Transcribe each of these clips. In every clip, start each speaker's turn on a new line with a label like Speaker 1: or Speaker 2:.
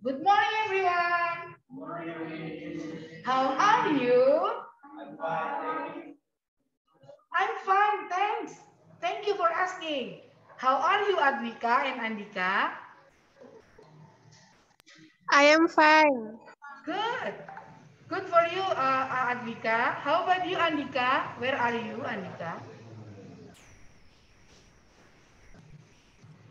Speaker 1: Good morning, everyone. How are you? I'm fine, thanks. Thank you for asking. How are you, Advika and Andika?
Speaker 2: I am fine.
Speaker 1: Good. Good for you, Advika. How about you, Andika? Where are you, Andika?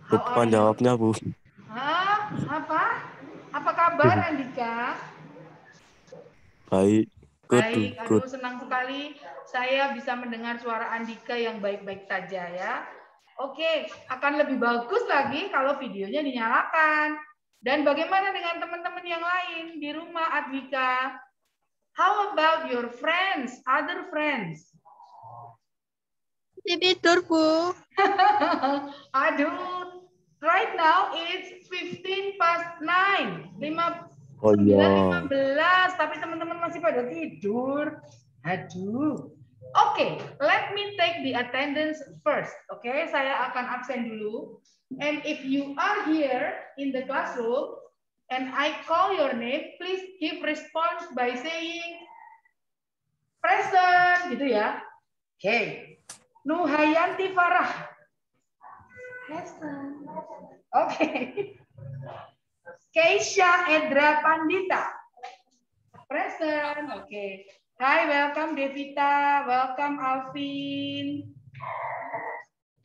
Speaker 1: How are
Speaker 3: Lupa
Speaker 1: you?
Speaker 3: jawabnya, Bu.
Speaker 1: Hah? Apa? Apa kabar, Andika?
Speaker 3: Baik.
Speaker 1: Baik,
Speaker 3: Good.
Speaker 1: aduh senang sekali saya bisa mendengar suara Andika yang baik-baik saja ya. Oke, akan lebih bagus lagi kalau videonya dinyalakan. Dan bagaimana dengan teman-teman yang lain di rumah, Advika? How about your friends, other friends?
Speaker 2: Tidur, Bu.
Speaker 1: Aduh, right now it's 15 past 9. 9.15,
Speaker 3: Oh iya.
Speaker 1: tapi teman-teman masih pada tidur. Aduh. Oke, let me take the attendance first. Oke, saya akan absen dulu. And if you are here in the classroom and I call your name, please give response by saying present gitu ya. Oke. Nuhayanti Farah. Present. Oke. Keisha Edra Pandita. Present. Oke. Hi, welcome Devita. Welcome Alvin.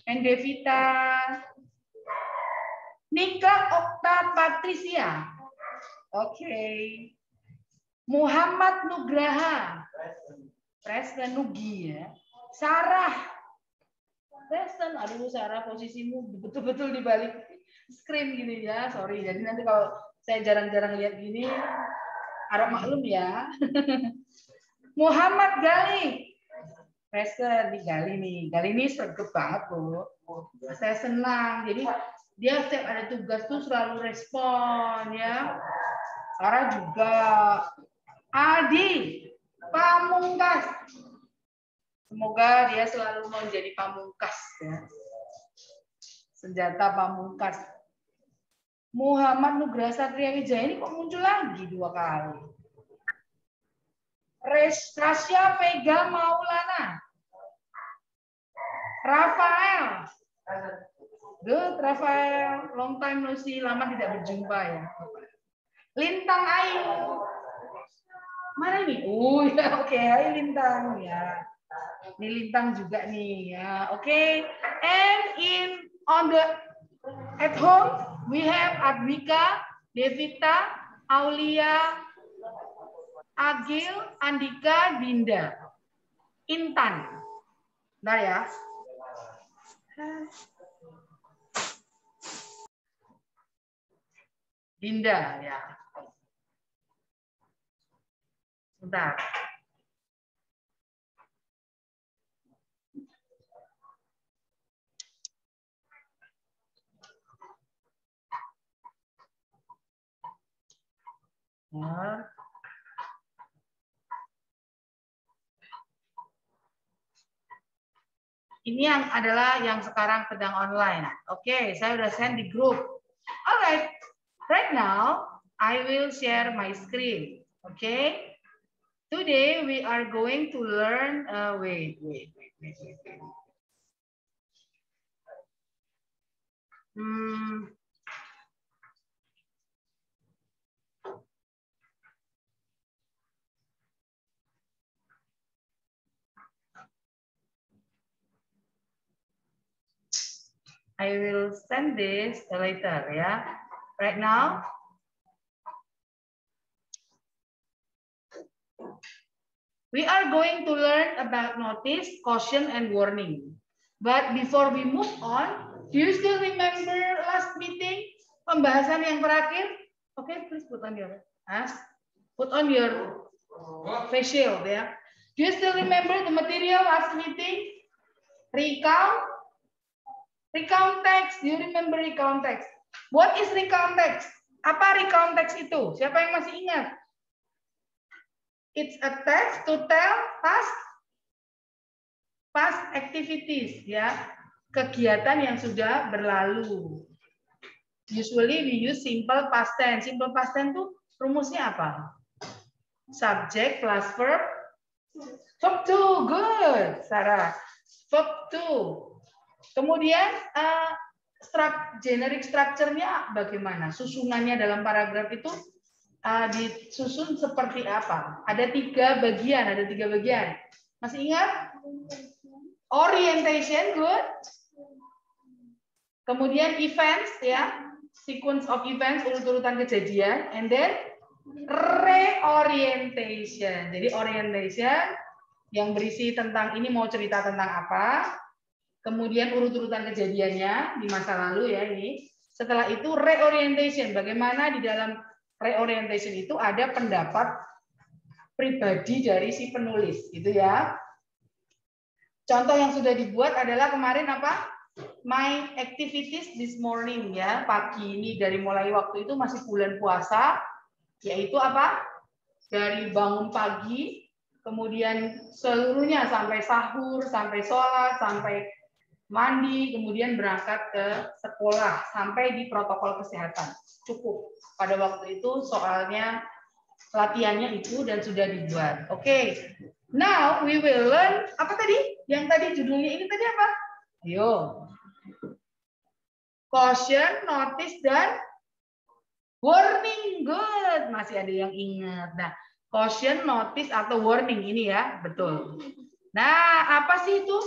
Speaker 1: And Devita. Nika Okta Patricia. Oke. Muhammad Nugraha. Present. Nugi ya. Sarah. Present. Aduh, Sarah posisimu betul-betul di balik screen gini ya. Sorry. Jadi nanti kalau saya jarang-jarang lihat gini, harap maklum ya. Muhammad Gali. Present nih Gali nih. Gali ini sergap banget tuh. Saya senang. Jadi dia setiap ada tugas tuh selalu respon ya. Sarah juga. Adi Pamungkas. Semoga dia selalu menjadi pamungkas ya. Senjata pamungkas. Muhammad Nugraha Satria Wijaya ini kok muncul lagi 2 kali. Rasya Vega Maulana. Rafael. Good, Rafael. Long time no see, lama tidak berjumpa ya. Lintang Ayu. Mana ini? Ya, oke. Hai Lintang ya. Ini Lintang juga nih ya. Oke. And at home we have Advika, Devita, Aulia, Agil, Andika, Dinda, Intan. Bentar ya. Dinda ya. Bentar. Ya. Ini yang adalah yang sekarang sedang online. Oke, saya udah send di grup. Alright, right now I will share my screen. Okay, today we are going to learn. Wait. I will send this later, yeah. Right now, we are going to learn about notice, caution, and warning. But before we move on, do you still remember last meeting? Pembahasan yang terakhir? Okay, please put on your face shield, yeah. Do you still remember the material last meeting? Recount text. Do you remember recount text? What is recount text? Apa recount text itu? Siapa yang masih ingat? It's a text to tell past activities, ya. Kegiatan yang sudah berlalu. Usually we use simple past tense. Simple past tense tuh rumusnya apa? Subject plus verb. Verb to. Good, Sarah. Verb to. Kemudian generic structure-nya bagaimana? Susunannya dalam paragraf itu disusun seperti apa? Ada tiga bagian. Masih ingat? Orientation, good. Kemudian events, ya, sequence of events, urut-urutan kejadian, and then reorientation. Jadi orientation yang berisi tentang ini mau cerita tentang apa, kemudian urut-urutan kejadiannya di masa lalu ya ini. Setelah itu reorientation, bagaimana di dalam reorientation itu ada pendapat pribadi dari si penulis, gitu ya. Contoh yang sudah dibuat adalah kemarin apa? My activities this morning ya, pagi ini dari mulai waktu itu masih bulan puasa, yaitu apa? Dari bangun pagi, kemudian seluruhnya sampai sahur, sampai sholat, sampai mandi, kemudian berangkat ke sekolah, sampai di protokol kesehatan. Cukup. Pada waktu itu soalnya latihannya itu dan sudah dibuat. Oke. Now we will learn apa tadi? Yang tadi judulnya ini tadi apa? Ayo. Caution, notice, dan warning. Good. Masih ada yang ingat. Nah, caution, notice, atau warning ini ya. Betul. Nah, apa sih itu?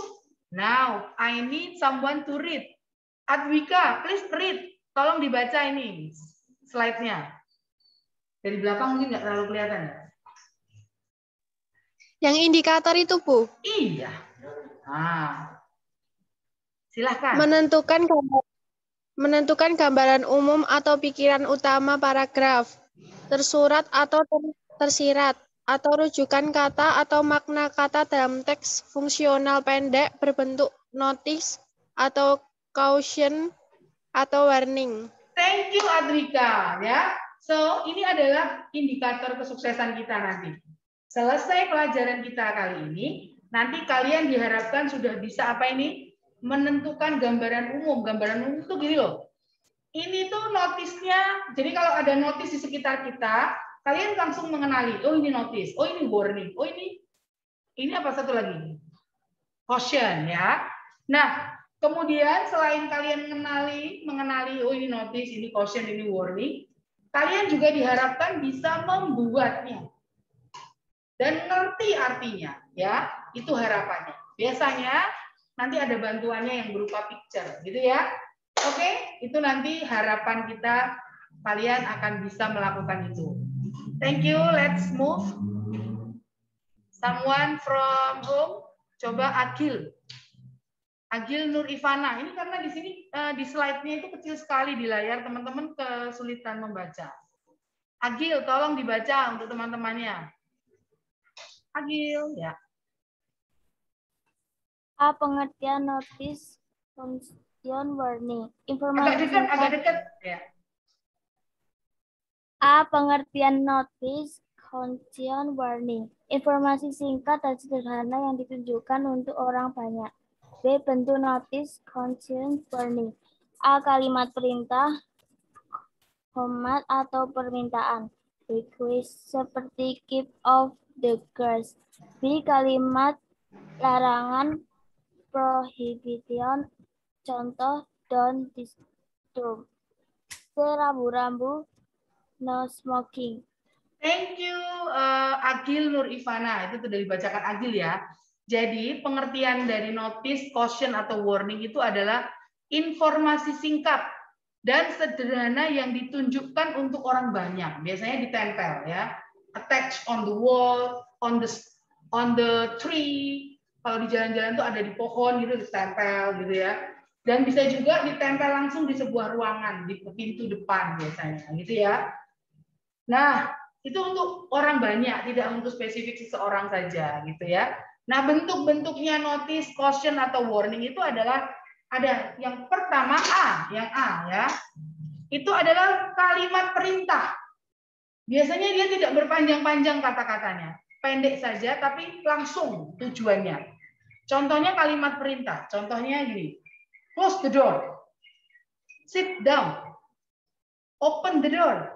Speaker 1: Now, I need someone to read. Adwika, please read. Tolong dibaca ini slide-nya. Dari belakang mungkin nggak terlalu kelihatan ya?
Speaker 2: Yang indikator itu, Bu.
Speaker 1: Iya. Nah, silahkan.
Speaker 2: Menentukan gambaran umum atau pikiran utama paragraf, tersurat atau tersirat, atau rujukan kata atau makna kata dalam teks fungsional pendek berbentuk notice atau caution atau warning.
Speaker 1: Thank you Adrika ya. So, ini adalah indikator kesuksesan kita nanti. Selesai pelajaran kita kali ini, nanti kalian diharapkan sudah bisa apa ini? Menentukan gambaran umum. Gambaran umum itu gini loh. Ini tuh notisnya, jadi kalau ada notis di sekitar kita, kalian langsung mengenali, oh ini notis, oh ini warning, oh ini apa satu lagi? Caution ya. Nah, kemudian selain kalian mengenali, oh ini notis, ini caution, ini warning, kalian juga diharapkan bisa membuatnya dan ngerti artinya, ya. Itu harapannya. Biasanya nanti ada bantuannya yang berupa picture, gitu ya. Oke, itu nanti harapan kita kalian akan bisa melakukan itu. Thank you. Let's move. Someone from home, coba Agil. Agil Nur Ivana. Ini karena di sini di slide-nya itu kecil sekali di layar, teman-teman kesulitan membaca. Agil, tolong dibaca untuk teman-temannya. Agil, ya.
Speaker 3: A. Pengertian notice, function, warning. Informasi
Speaker 1: agak dekat. Ya.
Speaker 3: A. Pengertian notice, function, warning. Informasi singkat dan sederhana yang ditunjukkan untuk orang banyak. B. Bentuk notice, function, warning. A. Kalimat perintah, command atau permintaan. Request seperti keep off the grass. B. Kalimat larangan, prohibition, contoh don't disturb. C. Rambu-rambu, no smoking.
Speaker 1: Thank you Agil Nur Ivana. Itu sudah dibacakan Agil ya. Jadi pengertian dari notice, caution atau warning itu adalah informasi singkat dan sederhana yang ditunjukkan untuk orang banyak. Biasanya ditempel ya. Attach on the wall, on the tree. Kalau di jalan-jalan tuh ada di pohon gitu ditempel gitu ya. Dan bisa juga ditempel langsung di sebuah ruangan di pintu depan biasanya gitu ya. Nah, itu untuk orang banyak, tidak untuk spesifik seseorang saja gitu ya. Nah, bentuk-bentuknya notice, caution atau warning itu adalah ada yang pertama yang A ya. Itu adalah kalimat perintah. Biasanya dia tidak berpanjang-panjang kata-katanya. Pendek saja tapi langsung tujuannya. Contohnya kalimat perintah. Contohnya gini. Close the door. Sit down. Open the door.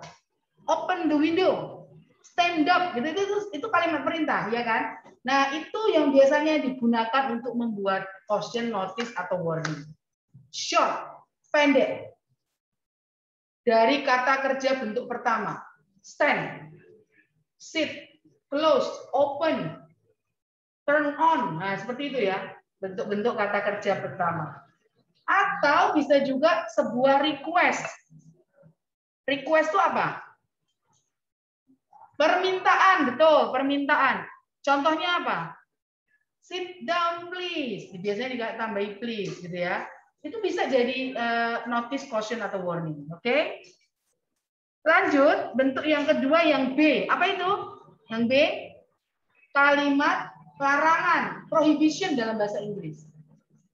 Speaker 1: Open the window. Stand up. Gitu, itu kalimat perintah, ya kan? Nah, itu yang biasanya digunakan untuk membuat caution, notice, atau warning. Short, pendek. Dari kata kerja bentuk pertama. Stand, sit, close, open, turn on. Nah, seperti itu ya. Bentuk-bentuk kata kerja pertama. Atau bisa juga sebuah request. Request itu apa? Permintaan, betul, permintaan. Contohnya apa? Sit down please. Biasanya ditambahi please gitu ya. Itu bisa jadi notice, caution, atau warning. Oke? Lanjut, bentuk yang kedua yang B. Apa itu? Yang B? Kalimat larangan, prohibition dalam bahasa Inggris.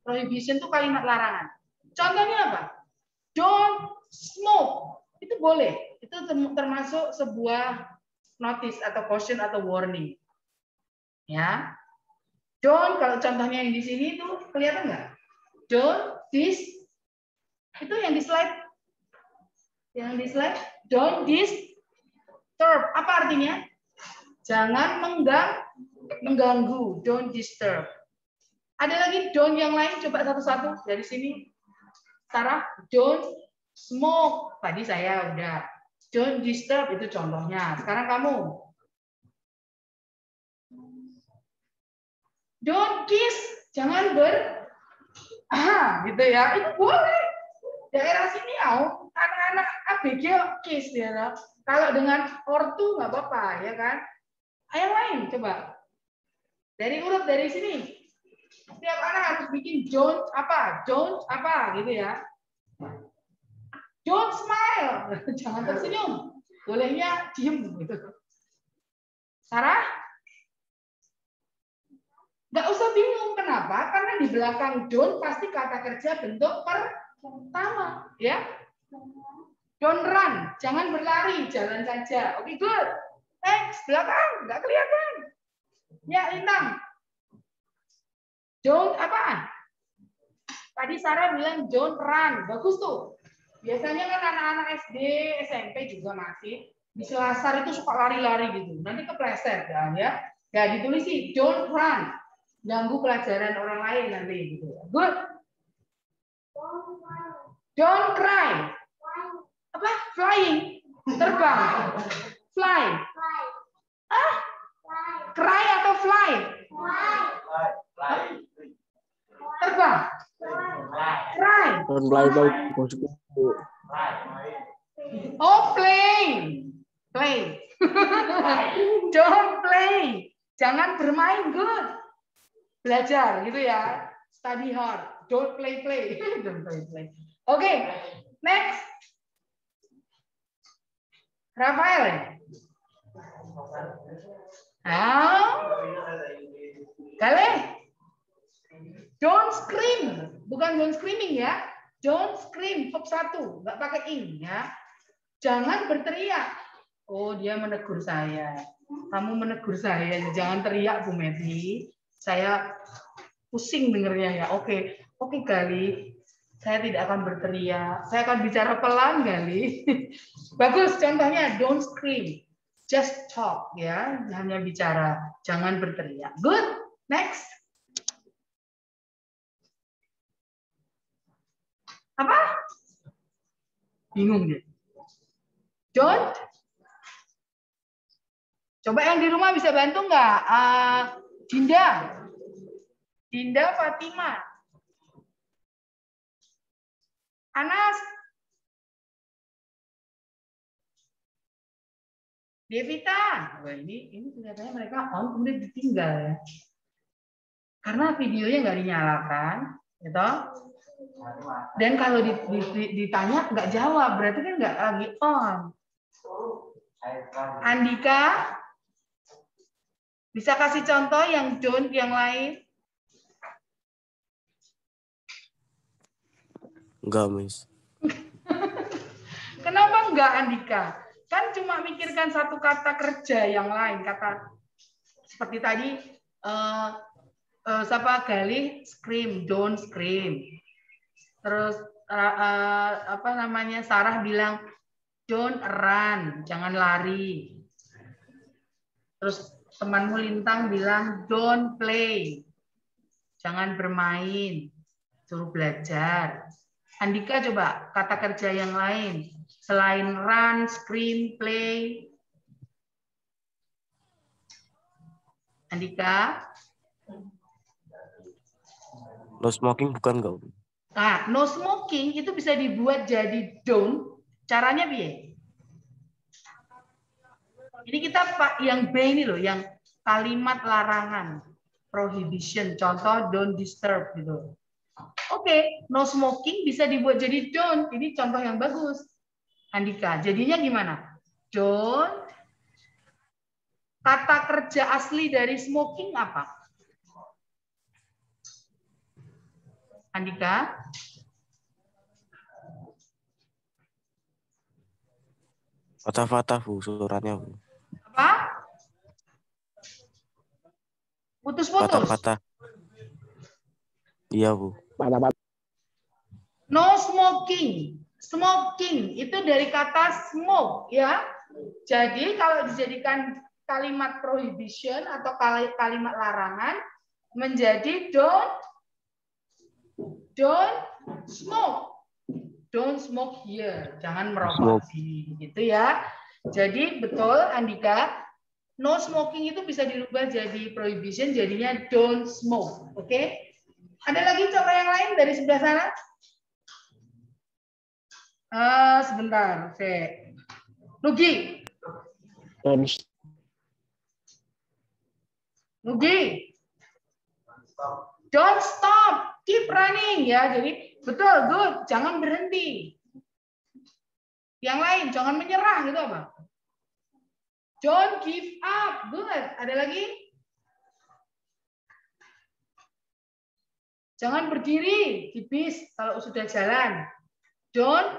Speaker 1: Prohibition itu kalimat larangan. Contohnya apa? Don't smoke. Itu boleh. Itu termasuk sebuah notice atau caution atau warning. Ya. Don't, kalau contohnya yang di sini itu kelihatan nggak? Don't itu yang di slide. Yang di slide, don't disturb. Apa artinya? Jangan mengganggu. Don't disturb. Ada lagi don't yang lain, coba satu-satu dari sini. Sarah, don't smoke. Tadi saya udah. Don't disturb itu contohnya. Sekarang kamu. Don't kiss. Jangan gitu ya. Itu boleh. Daerah sini anak-anak ABG kiss ya. Kalau dengan ortu nggak apa-apa ya kan. Yang lain coba. Dari sini. Setiap anak harus bikin don't apa gitu ya. Don't smile. Jangan tersenyum. Bolehnya diem gitu. Sarah? Nggak usah bingung. Kenapa? Karena di belakang don't pasti kata kerja bentuk pertama. Ya. Don't run. Jangan berlari. Jalan saja. Oke, good. Next. Belakang. Nggak kelihatan. Ya, Lintang. Don't apa? Tadi Sarah bilang don't run. Bagus tuh. Biasanya kan anak-anak SD, SMP juga masih di selasar itu suka lari-lari gitu. Nanti kepleset kan ya. Nggak ditulis sih don't run. Ganggu pelajaran orang lain nanti gitu. Good. Don't cry. Apa? Flying. Terbang. Fly. Ah? Cry atau fly? Terbang. Cry. Oh, play. Play. Don't play. Jangan bermain, good. Belajar gitu ya. Study hard. Don't play. Don't play. Oke, next. Rafael. Kale. Don't scream. Bukan don't screaming ya. Don't scream. Verb 1. Nggak pakai ing ya. Jangan berteriak. Oh, dia menegur saya. Kamu menegur saya. Jangan teriak, Bu Meti. Saya pusing dengernya ya. Oke, Gali. Saya tidak akan berteriak. Saya akan bicara pelan, Gali. Bagus. Contohnya, don't scream. Just talk ya. Hanya bicara. Jangan berteriak. Good. Next. Apa? Bingung dia. Don't. Coba yang di rumah bisa bantu nggak? Dinda Fatima. Anas. Devita. Wah, ini kelihatannya mereka on kemudian ditinggal ya. Karena videonya nggak dinyalakan, gitu. Dan kalau ditanya nggak jawab, berarti kan nggak lagi on. Andika, bisa kasih contoh yang don't yang lain?
Speaker 4: Enggak, Miss.
Speaker 1: Kenapa enggak, Andika? Kan cuma mikirkan satu kata kerja yang lain, kata seperti tadi siapa Galih scream, don't scream. Terus apa namanya Sarah bilang Don't run, jangan lari. Terus temanmu Lintang bilang don't play, jangan bermain, suruh belajar. Andika coba kata kerja yang lain selain run, scream, play. Andika?
Speaker 4: No smoking bukan enggak?
Speaker 1: Nah, no smoking itu bisa dibuat jadi don't. Caranya piye? Ini kita Pak yang B ini loh, yang kalimat larangan, prohibition. Contoh don't disturb gitu. Oke, no smoking bisa dibuat jadi don't. Ini contoh yang bagus. Andika, jadinya gimana? Don't. Kata kerja asli dari smoking apa? Andika?
Speaker 4: Patah-patah Bu suratnya Bu.
Speaker 1: Apa? Putus-putus.
Speaker 4: Patah-patah. Iya Bu.
Speaker 1: No smoking. Smoking itu dari kata smoke ya. Jadi kalau dijadikan kalimat prohibition atau kalimat larangan menjadi don't smoke. Don't smoke here. Jangan merokok di gitu ya. Jadi betul Andika, no smoking itu bisa dirubah jadi prohibition jadinya don't smoke. Oke? Ada lagi contoh yang lain dari sebelah sana? Sebentar, Nugi. Nugi. Don't stop, keep running ya. Jadi betul, good. Jangan berhenti. Yang lain, jangan menyerah gitu apa? Don't give up, good. Ada lagi? Jangan berdiri di bis kalau sudah jalan. Don't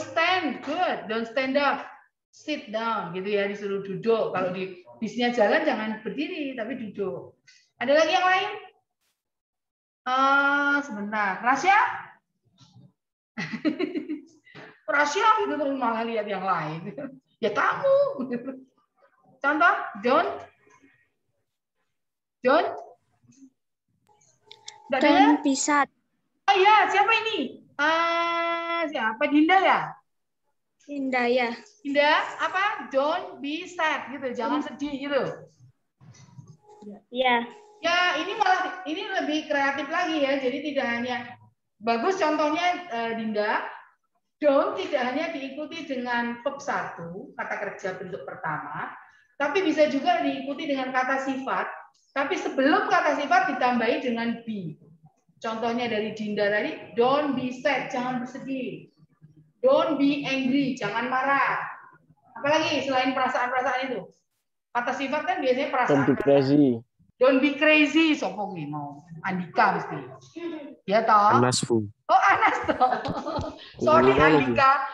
Speaker 1: stand, good. Don't stand up, sit down gitu ya, disuruh duduk. Kalau di bisnya jalan jangan berdiri tapi duduk. Ada lagi yang lain? Sebentar, Rasya? Rasya itu terus malah lihat yang lain. Ya kamu. Contoh, don't.
Speaker 2: Don't be sad.
Speaker 1: Oh iya, siapa ini? Siapa? Dinda ya?
Speaker 2: Indah ya.
Speaker 1: Dinda, apa? Don't be sad gitu, jangan sedih gitu.
Speaker 3: Iya.
Speaker 1: Ya, ini lebih kreatif lagi ya. Jadi tidak hanya bagus contohnya Dinda, don't tidak hanya diikuti dengan verb 1, kata kerja bentuk pertama, tapi bisa juga diikuti dengan kata sifat, tapi sebelum kata sifat ditambahi dengan be. Contohnya dari Dinda tadi, don't be sad, jangan bersedih. Don't be angry, jangan marah. Apalagi selain perasaan-perasaan itu? Kata sifat kan biasanya perasaan.
Speaker 5: Don't be crazy.
Speaker 1: Don't be crazy, sopo mau Andika mesti. Ya toh?
Speaker 4: Anas Bu.
Speaker 1: Oh, Anas toh. Sorry Andika.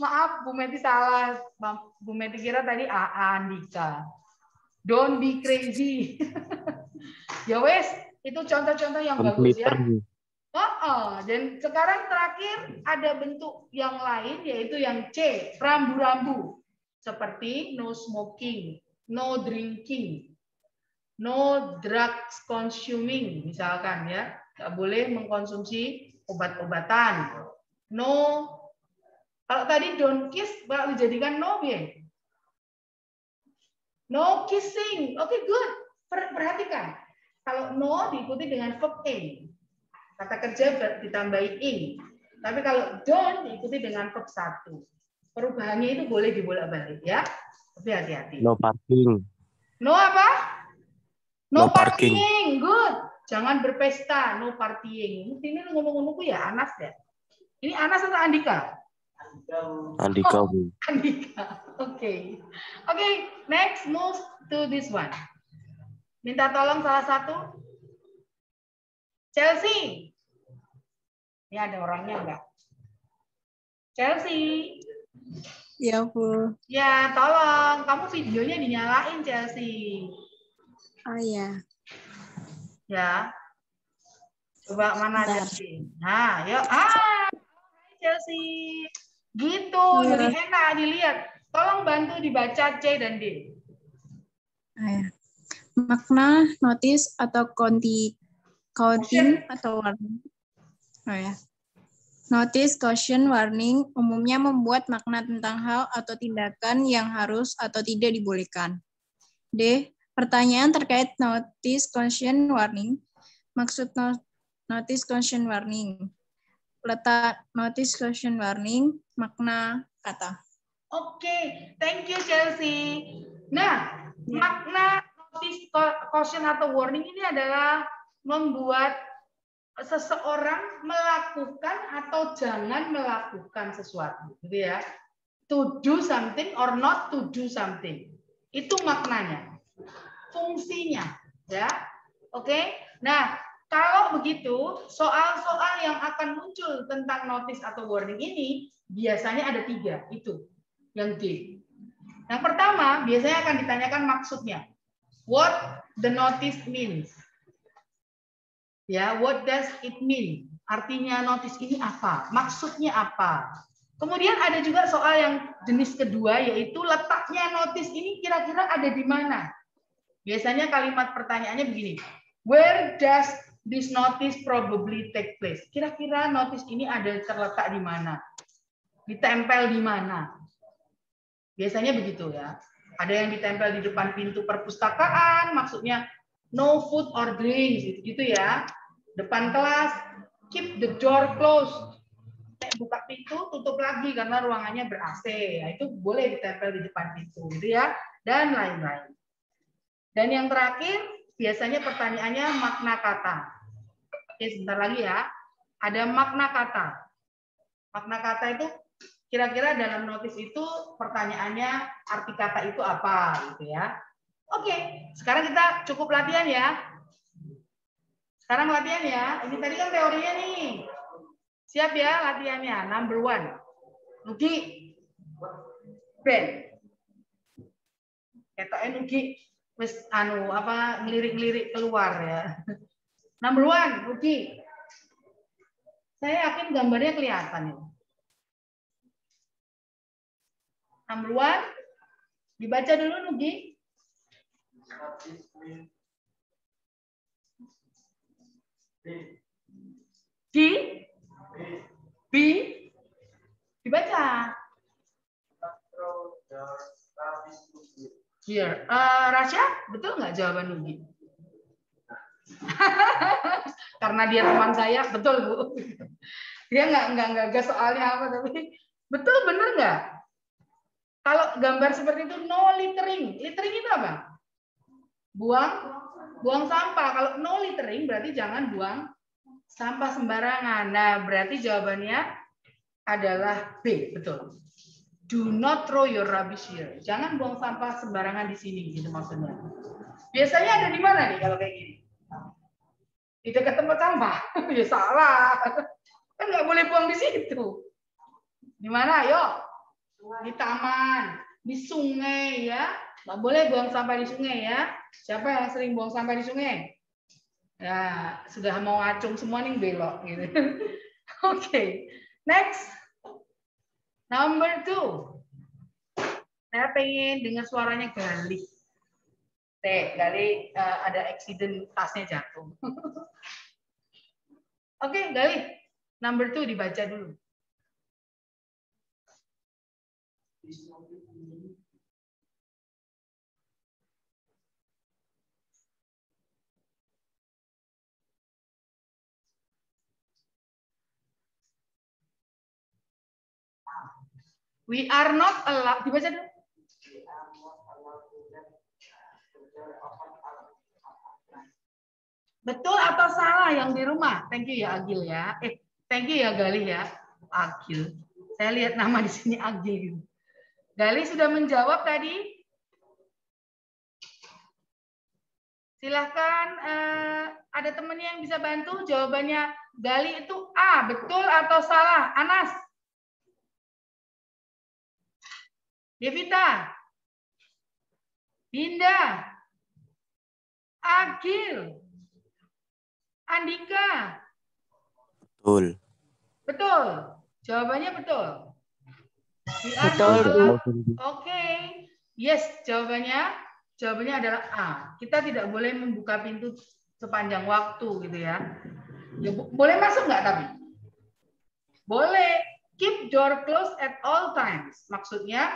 Speaker 1: Maaf Bu Meti salah. Bu Meti kira tadi Andika. Don't be crazy. Ya wes, itu contoh-contoh yang bagus ya. Dan sekarang terakhir ada bentuk yang lain yaitu yang C, rambu-rambu. Seperti no smoking, no drinking, no drugs consuming, misalkan ya, nggak boleh mengkonsumsi obat-obatan. No, kalau tadi don't kiss, kalau dijadikan no ya. No kissing, oke good. Perhatikan, kalau no diikuti dengan verb a, kata kerja ditambahi ing. Tapi kalau don't diikuti dengan verb 1. Perubahannya itu boleh dibolak-balik ya, tapi hati-hati.
Speaker 4: No parking.
Speaker 1: No apa? No
Speaker 4: parking.
Speaker 1: Good. Jangan berpesta. No partying. Ini ngomong-ngomongku ya Anas ya. Ini Anas atau Andika?
Speaker 4: Andika Bu.
Speaker 1: Andika. Oke. Next move to this one. Minta tolong salah satu. Chelsea. Ini ada orangnya enggak? Chelsea.
Speaker 2: Ya Bu.
Speaker 1: Ya, tolong. Kamu videonya dinyalain Chelsea.
Speaker 2: Oh ya.
Speaker 1: Ya. Coba mana Chelsea? Nah, yuk. Hai Chelsea. Gitu, jadi enak dilihat. Tolong bantu dibaca C dan D.
Speaker 5: Makna, notice, atau caution atau warning. Notice, caution, warning umumnya membuat makna tentang hal atau tindakan yang harus atau tidak dibolehkan. D. Pertanyaan terkait notice, caution, warning. Maksud notice, caution, warning. Letak notice, caution, warning, makna kata.
Speaker 1: Oke, thank you Chelsea. Nah, makna notice, caution atau warning ini adalah membuat seseorang melakukan atau jangan melakukan sesuatu, gitu ya. To do something or not to do something. Itu maknanya. Fungsinya, ya. Oke. Nah, kalau begitu, soal-soal yang akan muncul tentang notice atau warning ini biasanya ada 3, itu yang D. Yang pertama, biasanya akan ditanyakan maksudnya. What the notice means. Ya, what does it mean? Artinya notice ini apa? Maksudnya apa? Kemudian ada juga soal yang jenis kedua, yaitu letaknya notice ini kira-kira ada di mana? Biasanya kalimat pertanyaannya begini. Where does this notice probably take place? Kira-kira notice ini ada terletak di mana? Ditempel di mana? Biasanya begitu ya. Ada yang ditempel di depan pintu perpustakaan, maksudnya no food or drinks, gitu ya. Depan kelas, keep the door closed. Buka pintu, tutup lagi karena ruangannya ber-AC. Nah, itu boleh ditempel di depan pintu, gitu ya. Dan lain-lain. Dan yang terakhir, biasanya pertanyaannya makna kata. Oke, sebentar lagi ya. Ada makna kata. Makna kata itu kira-kira dalam notis itu pertanyaannya arti kata itu apa, gitu ya. Oke, sekarang kita cukup latihan ya. Sekarang latihan ya. Ini tadi kan teorinya nih. Siap ya latihannya. Number 1. Nugi. Ben. Ketoknya Nugi. Wis ngelirik-ngelirik keluar ya. Number 1, Nugi. Saya yakin gambarnya kelihatan ya. Number 1. Dibaca dulu Nugi. D. B. Dibaca. Here. Rasya, betul nggak jawaban Nugi? Karena dia teman saya, betul Bu. Dia nggak soalnya apa, tapi betul bener nggak? Kalau gambar seperti itu no littering. Littering itu apa? Buang sampah. Kalau no littering berarti jangan buang sampah sembarangan. Nah, berarti jawabannya adalah B, betul. Do not throw your rubbish here. Jangan buang sampah sembarangan di sini, gitu maksudnya. Biasanya ada di mana nih kalau kayak gini? Di dekat tempat sampah. Ya salah. Kan nggak boleh buang di situ. Di mana? Ayo. Di taman, di sungai ya. Nggak boleh buang sampah di sungai ya. Siapa yang sering buang sampah di sungai? Ya, sudah mau ngacung semua nih belok gitu. Oke. Next. Number 2. Saya pengen dengar suaranya Galih. Galih ada accident tasnya jatuh. Oke, Galih. Number 2 dibaca dulu. We are not allowed. Dibaca dulu. Betul atau salah yang di rumah? Thank you ya Agil ya. Thank you ya Galih ya. Agil. Saya lihat nama di sini Agil. Galih sudah menjawab tadi. Silahkan ada temennya yang bisa bantu. Jawabannya Galih itu A. Betul atau salah? Anas. Devita. Dinda. Agil. Andika.
Speaker 4: Betul.
Speaker 1: Betul. Jawabannya betul. We are
Speaker 2: Betul,
Speaker 1: not
Speaker 2: Bu.
Speaker 1: allowed. Oke. Yes, jawabannya adalah A. Kita tidak boleh membuka pintu sepanjang waktu gitu ya. Ya, boleh masuk nggak tapi? Boleh. Keep door closed at all times. Maksudnya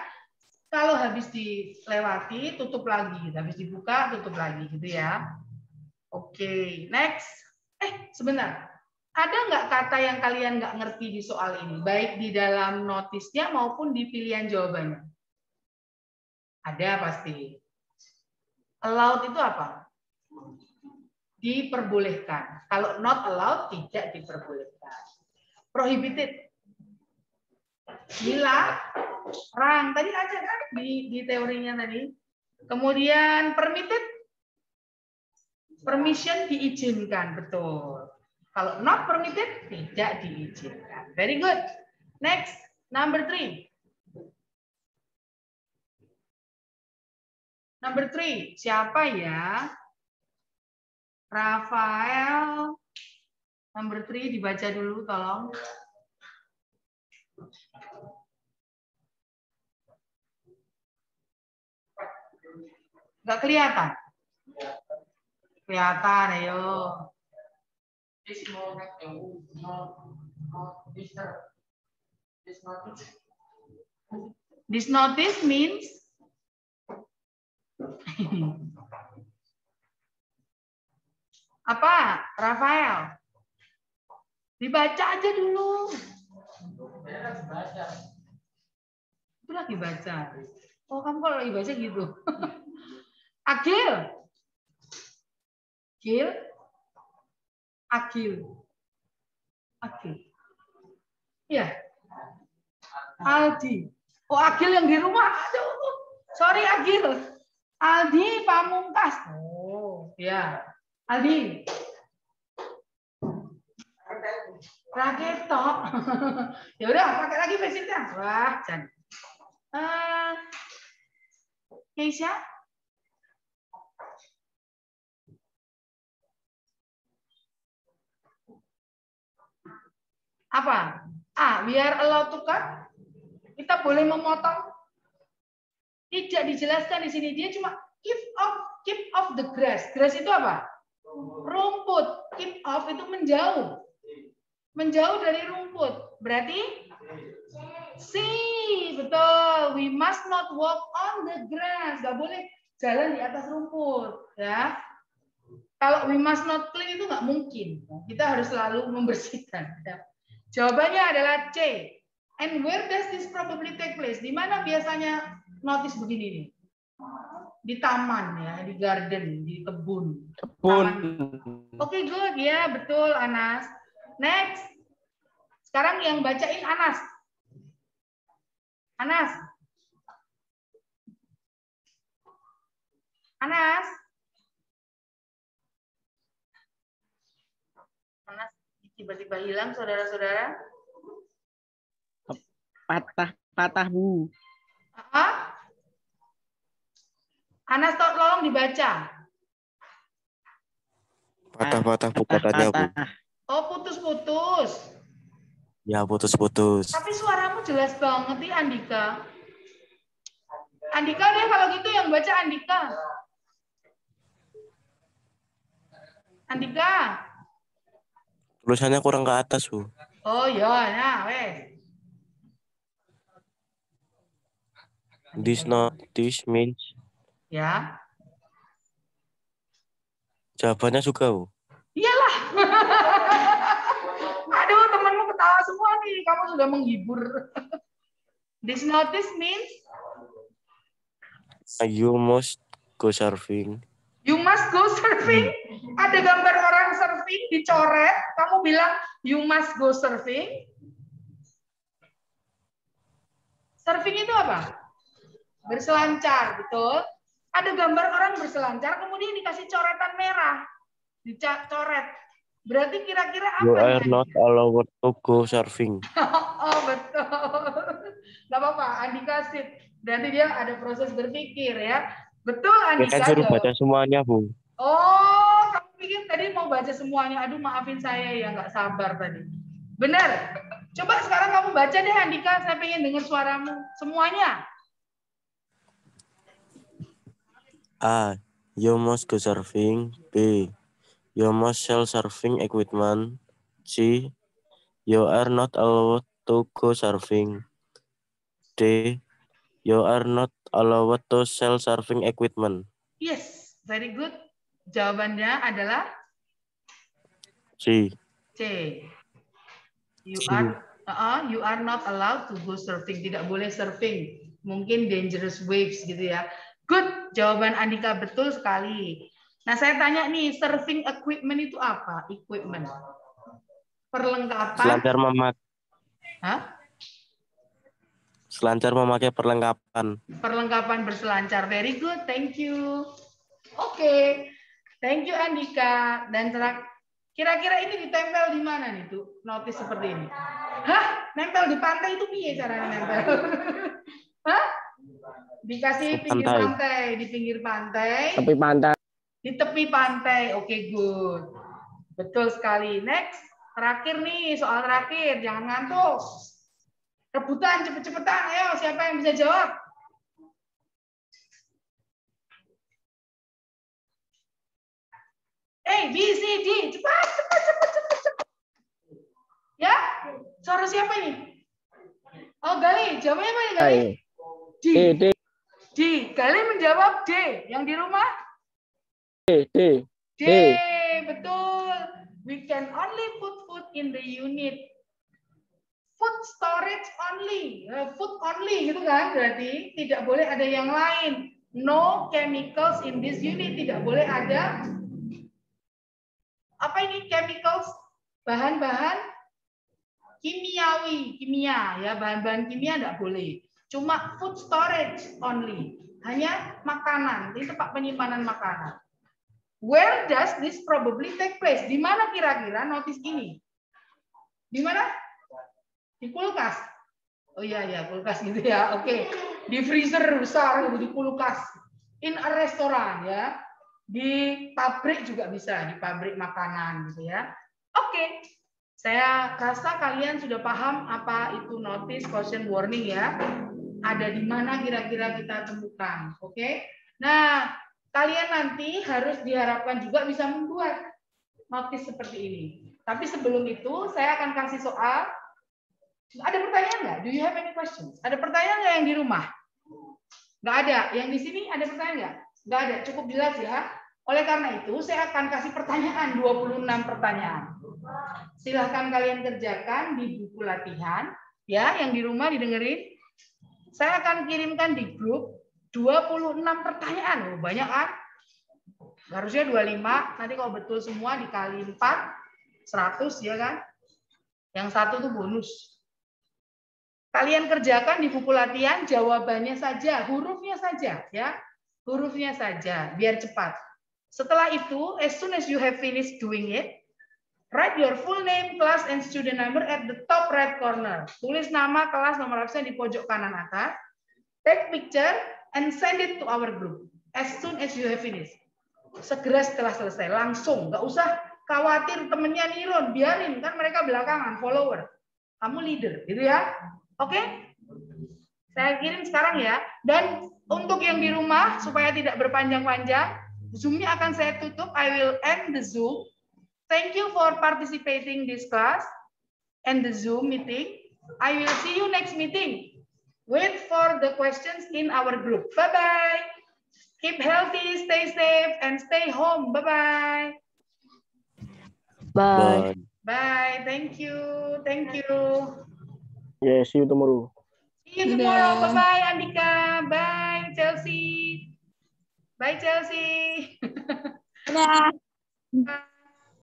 Speaker 1: kalau habis dilewati tutup lagi, habis dibuka tutup lagi gitu ya. Oke, next. Sebentar. Ada nggak kata yang kalian nggak ngerti di soal ini, baik di dalam notisnya maupun di pilihan jawabannya? Ada pasti. Allowed itu apa? Diperbolehkan. Kalau not allowed tidak diperbolehkan. Prohibited. Dilarang. Tadi ada kan di teorinya tadi. Kemudian permitted. Permission diizinkan, betul. Kalau not permitted tidak diizinkan. Very good. Next, number 3. Number 3, siapa ya? Rafael. Number 3 dibaca dulu tolong. Nggak kelihatan? Kelihatan, ayo. This notice means apa, Rafael? Dibaca aja dulu. Itu lagi baca. Oh, kamu kalau lagi baca gitu. Agil. Agil. Iya. Aldi. Oh, Agil yang di rumah. Aduh. Sorry, Agil. Aldi Pamungkas. Oh, ya. Aldi. Raketok. Ya udah, pakai lagi basicnya. Wah, jangan. Keisha. Apa? We are allowed to cut. Kita boleh memotong. Tidak dijelaskan di sini. Dia cuma keep off the grass. Grass itu apa? Rumput. Keep off itu menjauh. Menjauh dari rumput. Berarti betul. We must not walk on the grass. Gak boleh jalan di atas rumput. Ya. Kalau we must not clean itu nggak mungkin. Kita harus selalu membersihkan. Ya. Jawabannya adalah C. And where does this probably take place? Di mana biasanya notice begini nih? Di taman ya, di garden, di kebun. Oke, good ya, betul Anas. Next. Sekarang yang bacain Anas. Anas. Tiba-tiba hilang, saudara-saudara.
Speaker 6: Patah, Bu.
Speaker 1: Anas, tolong dibaca.
Speaker 4: Patah-patah katanya, Bu.
Speaker 1: Oh, putus-putus.
Speaker 4: Ya, putus-putus.
Speaker 1: Tapi suaramu jelas banget nih, Andika. Andika deh kalau gitu yang baca Andika. Andika.
Speaker 4: Tulisannya kurang ke atas, Bu.
Speaker 1: Oh ya, nah wes.
Speaker 4: This notice means.
Speaker 1: Ya.
Speaker 4: Jawabannya juga, Bu.
Speaker 1: Iyalah. Aduh, temanmu ketawa semua nih. Kamu sudah menghibur. This notice means.
Speaker 4: You must go surfing.
Speaker 1: You must go surfing. Ada gambar orang surfing dicoret. Kamu bilang you must go surfing. Surfing itu apa? Berselancar, betul. Ada gambar orang berselancar, kemudian dikasih coretan merah. Dicoret. Berarti kira-kira apa?
Speaker 4: You are not allowed to go surfing.
Speaker 1: Oh, betul. Gak apa-apa, Andika sip. Berarti dia ada proses berpikir ya. Betul, Andika.
Speaker 4: Kan suruh baca semuanya, Bu.
Speaker 1: Oh, kamu pikir tadi mau baca semuanya. Aduh, maafin saya ya, nggak sabar tadi. Benar. Coba sekarang kamu baca deh Andika, saya pengen dengar suaramu semuanya.
Speaker 4: A. You must go surfing. B. You must sell surfing equipment. C. You are not allowed to go surfing. D. You are not allowed to sell surfing equipment.
Speaker 1: Yes, very good. Jawabannya adalah
Speaker 4: C.
Speaker 1: C. You are not allowed to go surfing. Tidak boleh surfing. Mungkin dangerous waves gitu ya. Good. Jawaban Andika betul sekali. Nah, saya tanya nih, surfing equipment itu apa? Equipment. Perlengkapan.
Speaker 4: Selancar memakai perlengkapan.
Speaker 1: Perlengkapan berselancar. Very good. Thank you. Oke. Thank you Andika. Dan kira-kira ini ditempel di mana nih tuh? Notis seperti ini. Hah? Nempel di pantai itu piye caranya nempel? Hah? Dikasih pinggir pantai, di pinggir pantai.
Speaker 6: Tepi pantai.
Speaker 1: Di tepi pantai. Oke, good. Betul sekali. Next. Terakhir nih, soal terakhir. Jangan ngantuk. Rebutan, cepet-cepetan. Ayo, siapa yang bisa jawab? B, C, D. Cepat. Ya? Suara siapa ini? Oh, Gali. Jawabnya apa ya, Gali? D. D. Gali menjawab D. Yang di rumah? D. Betul. We can only put food in the unit. Food storage only. Food only gitu kan? Berarti tidak boleh ada yang lain. No chemicals in this unit. Tidak boleh ada apa ini chemicals? Bahan-bahan kimia ya, bahan-bahan kimia enggak boleh. Cuma food storage only. Hanya makanan, ini tempat penyimpanan makanan. Where does this probably take place? Di mana kira-kira notis ini? Di mana? Di kulkas. Oh iya ya, kulkas gitu ya. Oke. Di freezer besar gitu, di kulkas. In a restaurant ya. Di pabrik juga bisa, di pabrik makanan gitu ya. Oke. Saya rasa kalian sudah paham apa itu notice, caution, warning ya. Ada di mana kira-kira kita temukan. Oke. Nah, kalian nanti harus diharapkan juga bisa membuat notice seperti ini. Tapi sebelum itu, saya akan kasih soal. Ada pertanyaan nggak? Do you have any questions? Ada pertanyaan nggak yang di rumah? Nggak ada. Yang di sini ada pertanyaan nggak? Nggak ada. Cukup jelas ya. Oleh karena itu, saya akan kasih pertanyaan, 26 pertanyaan. Silahkan kalian kerjakan di buku latihan. Ya, yang di rumah didengerin. Saya akan kirimkan di grup 26 pertanyaan. Banyak kan? Harusnya 25. Nanti kalau betul semua dikali 4, 100 ya kan? Yang satu itu bonus. Kalian kerjakan di buku latihan, jawabannya saja, hurufnya saja, ya, hurufnya saja, biar cepat. Setelah itu, as soon as you have finished doing it, write your full name, class, and student number at the top right corner. Tulis nama, kelas, nomor absen di pojok kanan atas. Take picture and send it to our group as soon as you have finished. Segera setelah selesai, langsung, nggak usah khawatir temennya nirun, biarin kan mereka belakangan, follower. Kamu leader, gitu ya. Oke, saya kirim sekarang ya. Dan untuk yang di rumah, supaya tidak berpanjang-panjang, Zoom-nya akan saya tutup. I will end the Zoom. Thank you for participating this class and the Zoom meeting. I will see you next meeting. Wait for the questions in our group. Bye-bye. Keep healthy, stay safe, and stay home. Bye-bye.
Speaker 6: Bye.
Speaker 1: Bye. Thank you. Thank you.
Speaker 6: Yes, see you tomorrow.
Speaker 1: See you tomorrow. Bye-bye, Andika. Bye, Chelsea. Bye, Chelsea.
Speaker 3: Dadah.
Speaker 1: Bye.